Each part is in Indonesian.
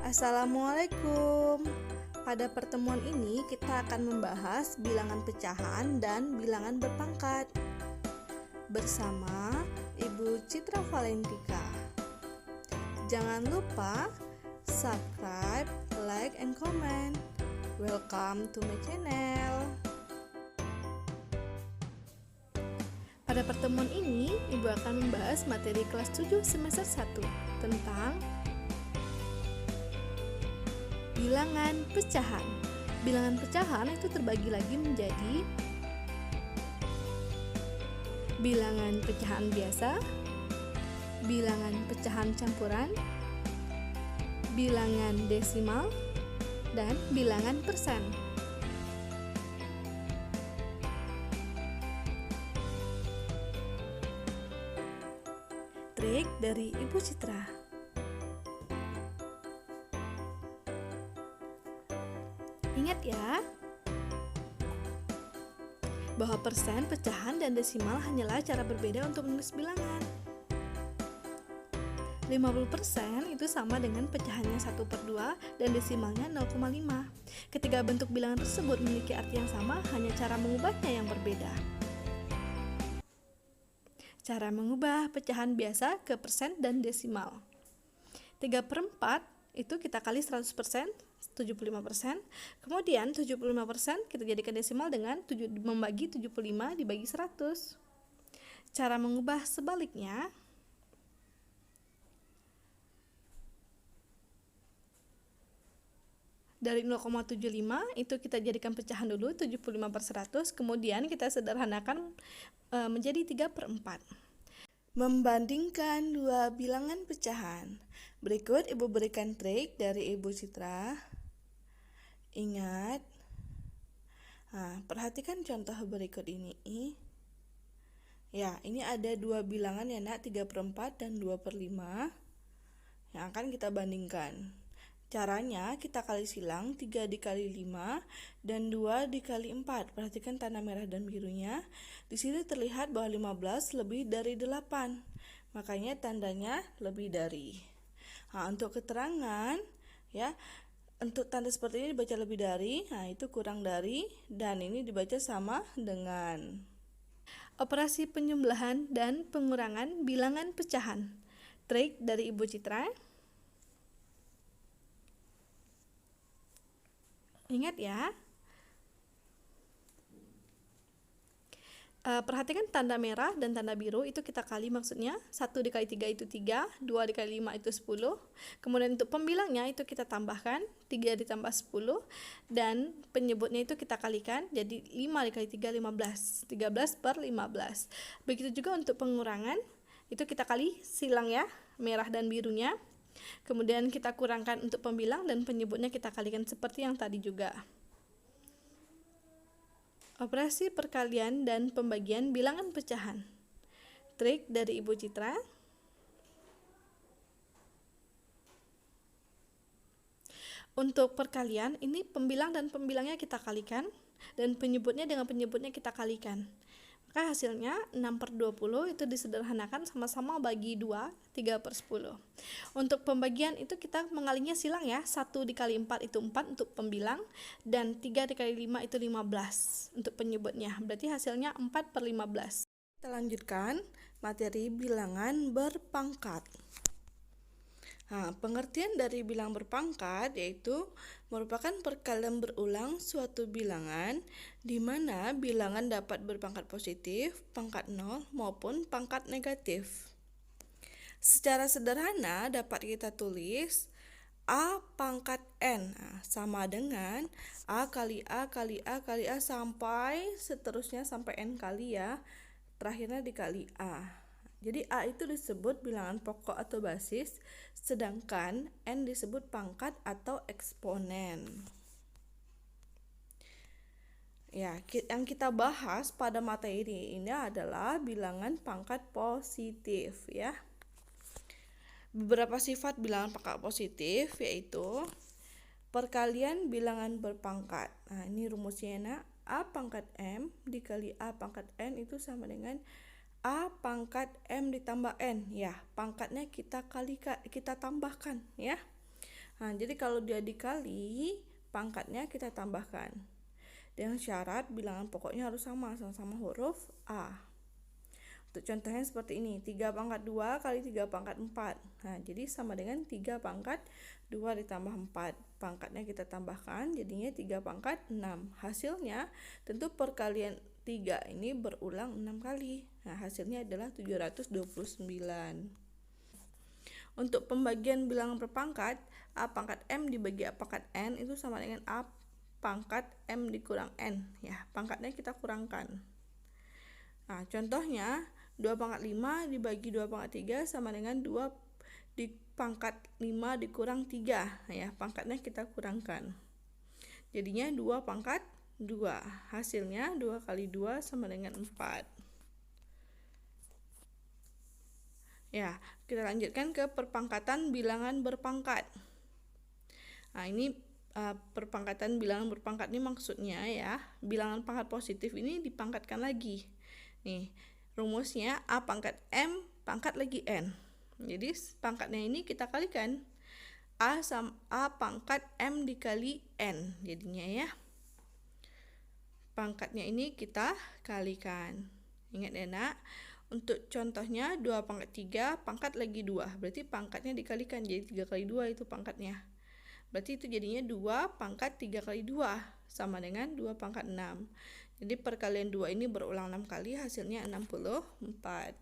Assalamualaikum. Pada pertemuan ini kita akan membahas bilangan pecahan dan bilangan berpangkat bersama Ibu Citra Valentika. Jangan lupa subscribe, like, and comment. Welcome to my channel. Pada pertemuan ini, Ibu akan membahas materi kelas 7 semester 1 tentang bilangan pecahan. Bilangan pecahan itu terbagi lagi menjadi bilangan pecahan biasa, bilangan pecahan campuran, bilangan desimal, dan bilangan persen. Trik dari Ibu Citra. Ingat ya, bahwa persen, pecahan, dan desimal hanyalah cara berbeda untuk menulis bilangan. 50% itu sama dengan pecahannya 1/2 dan desimalnya 0,5. Ketika bentuk bilangan tersebut memiliki arti yang sama, hanya cara mengubahnya yang berbeda. Cara mengubah pecahan biasa ke persen dan desimal. 3/4 itu kita kali 100%, 75%. Kemudian 75% kita jadikan desimal dengan membagi 75 dibagi 100. Cara mengubah sebaliknya, dari 0,75 itu kita jadikan pecahan dulu 75/100, kemudian kita sederhanakan menjadi 3/4. Membandingkan dua bilangan pecahan. Berikut Ibu berikan trik dari Ibu Citra. Ingat, perhatikan contoh berikut ini. Ya, ini ada dua bilangan ya nak, 3/4 dan 2/5 yang akan kita bandingkan. Caranya kita kali silang 3 dikali 5 dan 2 dikali 4. Perhatikan tanda merah dan birunya. Di sini terlihat bahwa 15 lebih dari 8. Makanya tandanya lebih dari. Untuk keterangan ya, untuk tanda seperti ini dibaca lebih dari, itu kurang dari, dan ini dibaca sama dengan. Operasi penjumlahan dan pengurangan bilangan pecahan. Trik dari Ibu Citra. Ingat ya, perhatikan tanda merah dan tanda biru itu kita kali, maksudnya 1 dikali 3 itu 3, 2 dikali 5 itu 10. Kemudian untuk pembilangnya itu kita tambahkan 3 ditambah 10, dan penyebutnya itu kita kalikan, jadi 5 dikali 3 15, 13/15. Begitu juga untuk pengurangan, itu kita kali silang ya, merah dan birunya. Kemudian kita kurangkan untuk pembilang dan penyebutnya kita kalikan seperti yang tadi juga. Operasi perkalian dan pembagian bilangan pecahan. Trik dari Ibu Citra. Untuk perkalian, ini pembilang dan pembilangnya kita kalikan, dan penyebutnya dengan penyebutnya kita kalikan. Maka hasilnya 6/20 itu disederhanakan sama-sama bagi 2, 3/10. Untuk pembagian itu kita mengalinya silang ya, 1 dikali 4 itu 4 untuk pembilang, dan 3 dikali 5 itu 15 untuk penyebutnya. Berarti hasilnya 4/15. Kita lanjutkan materi bilangan berpangkat. Pengertian dari bilang berpangkat yaitu merupakan perkalian berulang suatu bilangan di mana bilangan dapat berpangkat positif, pangkat 0 maupun pangkat negatif. Secara sederhana dapat kita tulis A pangkat N sama dengan A kali A kali A kali A sampai seterusnya sampai N kali ya. Terakhirnya dikali A. Jadi A itu disebut bilangan pokok atau basis, sedangkan N disebut pangkat atau eksponen. Ya, yang kita bahas pada materi ini adalah bilangan pangkat positif ya. Beberapa sifat bilangan pangkat positif yaitu perkalian bilangan berpangkat. Ini rumusnya nak. A pangkat M dikali A pangkat N itu sama dengan A pangkat M ditambah N. Ya, pangkatnya kita tambahkan ya. Nah, jadi kalau dia dikali, pangkatnya kita tambahkan. Dengan syarat bilangan pokoknya harus sama huruf A. Untuk contohnya seperti ini, 3 pangkat 2 kali 3 pangkat 4. Nah, jadi sama dengan 3 pangkat 2 ditambah 4. Pangkatnya kita tambahkan, jadinya 3 pangkat 6. Hasilnya, tentu perkalian 3 ini berulang 6 kali. Nah, hasilnya adalah 729. Untuk pembagian bilangan berpangkat, A pangkat M dibagi A pangkat N itu sama dengan A pangkat M dikurang N. Ya, pangkatnya kita kurangkan. Nah, contohnya 2 pangkat 5 dibagi 2 pangkat 3 sama dengan 2 di pangkat 5 dikurang 3. Nah, ya, pangkatnya kita kurangkan. Jadinya 2 pangkat 2. Hasilnya 2 kali 2 sama dengan 4. Ya, kita lanjutkan ke perpangkatan bilangan berpangkat. Nah, ini perpangkatan bilangan berpangkat ini maksudnya ya, bilangan pangkat positif ini dipangkatkan lagi. Nih, rumusnya A pangkat M pangkat lagi N. Jadi pangkatnya ini kita kalikan. A sama A pangkat M dikali N jadinya ya. Pangkatnya ini kita kalikan. Ingat ya nak, untuk contohnya 2 pangkat 3 pangkat lagi 2. Berarti pangkatnya dikalikan, jadi 3 kali 2 itu pangkatnya. Berarti itu jadinya 2 pangkat 3 kali 2 sama dengan 2 pangkat 6. Jadi perkalian 2 ini berulang 6 kali, hasilnya 64.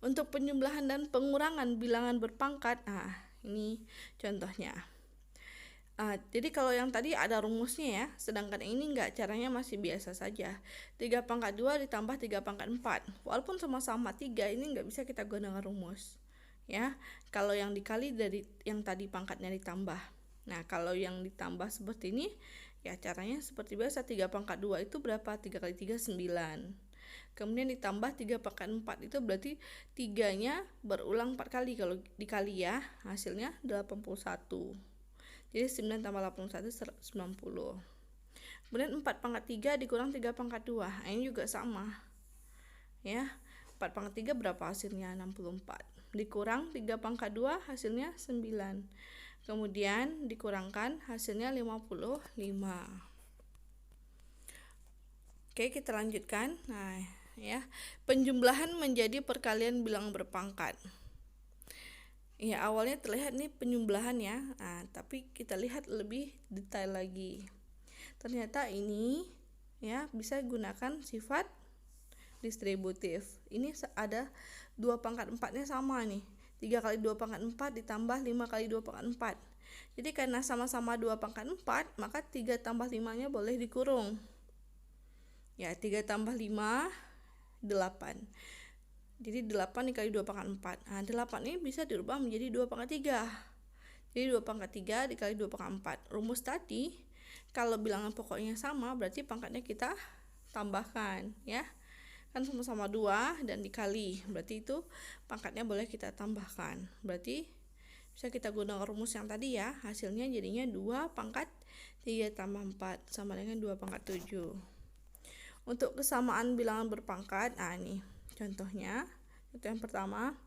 Untuk penjumlahan dan pengurangan bilangan berpangkat, ini contohnya. Jadi kalau yang tadi ada rumusnya ya, sedangkan ini enggak, caranya masih biasa saja. 3 pangkat 2 ditambah 3 pangkat 4. Walaupun sama-sama 3, ini enggak bisa kita gunakan rumus. Ya, kalau yang dikali dari yang tadi pangkatnya ditambah. Nah, kalau yang ditambah seperti ini, ya caranya seperti biasa. 3 pangkat 2 itu berapa? 3 kali 3, 9. Kemudian ditambah 3 pangkat 4 itu berarti 3-nya berulang 4 kali. Kalau dikali ya, hasilnya 81. Jadi 9 tambah 81, 90. Kemudian 4 pangkat 3 dikurang 3 pangkat 2. Ini juga sama. Ya, 4 pangkat 3 berapa hasilnya? 64. Dikurang 3 pangkat 2 hasilnya 9. Kemudian dikurangkan hasilnya 55. Oke, kita lanjutkan. Nah, ya, penjumlahan menjadi perkalian bilangan berpangkat. Ya, awalnya terlihat nih penjumlahan ya. Nah, tapi kita lihat lebih detail lagi. Ternyata ini ya bisa gunakan sifat distributif. Ini ada 2 pangkat 4-nya sama nih. 3 kali 2 pangkat 4 ditambah 5 kali 2 pangkat 4. Jadi karena sama-sama 2 pangkat 4, maka 3 tambah 5-nya boleh dikurung. Ya, 3 tambah 5, 8. Jadi 8 dikali 2 pangkat 4. Nah, 8 ini bisa dirubah menjadi 2 pangkat 3. Jadi 2 pangkat 3 dikali 2 pangkat 4. Rumus tadi, kalau bilangan pokoknya sama, berarti pangkatnya kita tambahkan. Ya, kan sama-sama 2 dan dikali. Berarti itu pangkatnya boleh kita tambahkan. Berarti bisa kita gunakan rumus yang tadi ya. Hasilnya jadinya 2 pangkat 3 tambah 4 sama dengan 2 pangkat 7. Untuk kesamaan bilangan berpangkat, ini contohnya. Contoh yang pertama,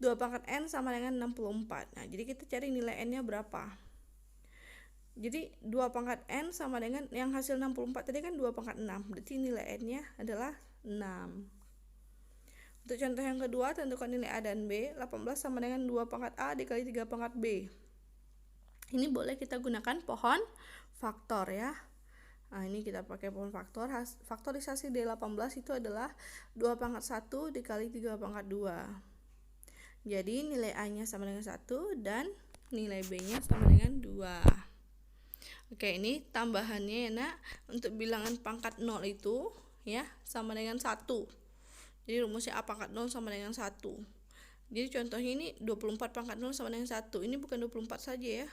2 pangkat N sama dengan 64. Nah, jadi kita cari nilai N-nya berapa. Jadi 2 pangkat N sama dengan yang hasil 64 tadi kan 2 pangkat 6. Berarti nilai N-nya adalah 6. Untuk contoh yang kedua, tentukan nilai A dan B. 18 sama dengan 2 pangkat A dikali 3 pangkat B. Ini boleh kita gunakan pohon faktor ya. Nah, ini kita pakai pohon faktor. Faktorisasi dari 18 itu adalah 2 pangkat 1 dikali 3 pangkat 2. Jadi nilai A-nya sama dengan 1 dan nilai B-nya sama dengan 2. Oke, ini tambahannya ya nak. Untuk bilangan pangkat 0 itu ya sama dengan 1. Jadi rumusnya A pangkat 0 sama dengan 1. Jadi contohnya ini 24 pangkat 0 sama dengan 1. Ini bukan 24 saja ya.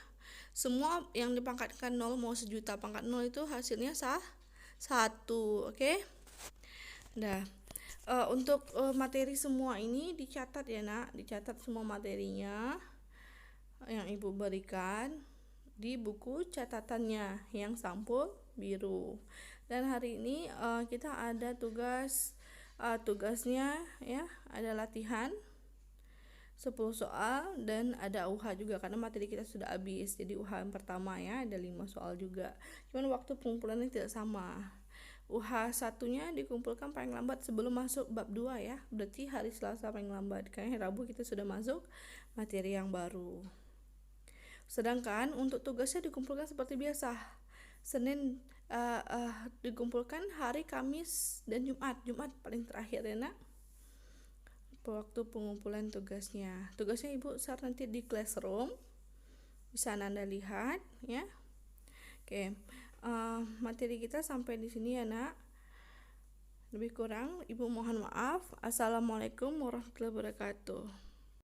Semua yang dipangkatkan 0 mau sejuta pangkat 0 itu hasilnya 1. Oke. Nah, untuk materi semua ini dicatat ya nak. Dicatat semua materinya yang ibu berikan di buku catatannya yang sampul biru. Dan hari ini kita ada tugasnya ya, ada latihan 10 soal dan ada UH juga karena materi kita sudah habis. Jadi UH yang pertama ya ada 5 soal juga. Cuman waktu pengumpulannya tidak sama. UH satunya dikumpulkan paling lambat sebelum masuk bab 2 ya. Berarti hari Selasa paling lambat. Karena hari Rabu kita sudah masuk materi yang baru. Sedangkan untuk tugasnya dikumpulkan seperti biasa. Senin dikumpulkan hari Kamis dan Jumat. Jumat paling terakhir ya nak. Waktu pengumpulan tugasnya Ibu share nanti di classroom, bisa Anda lihat ya. Oke, materi kita sampai di sini ya nak. Lebih kurang Ibu mohon maaf. Assalamualaikum warahmatullahi wabarakatuh.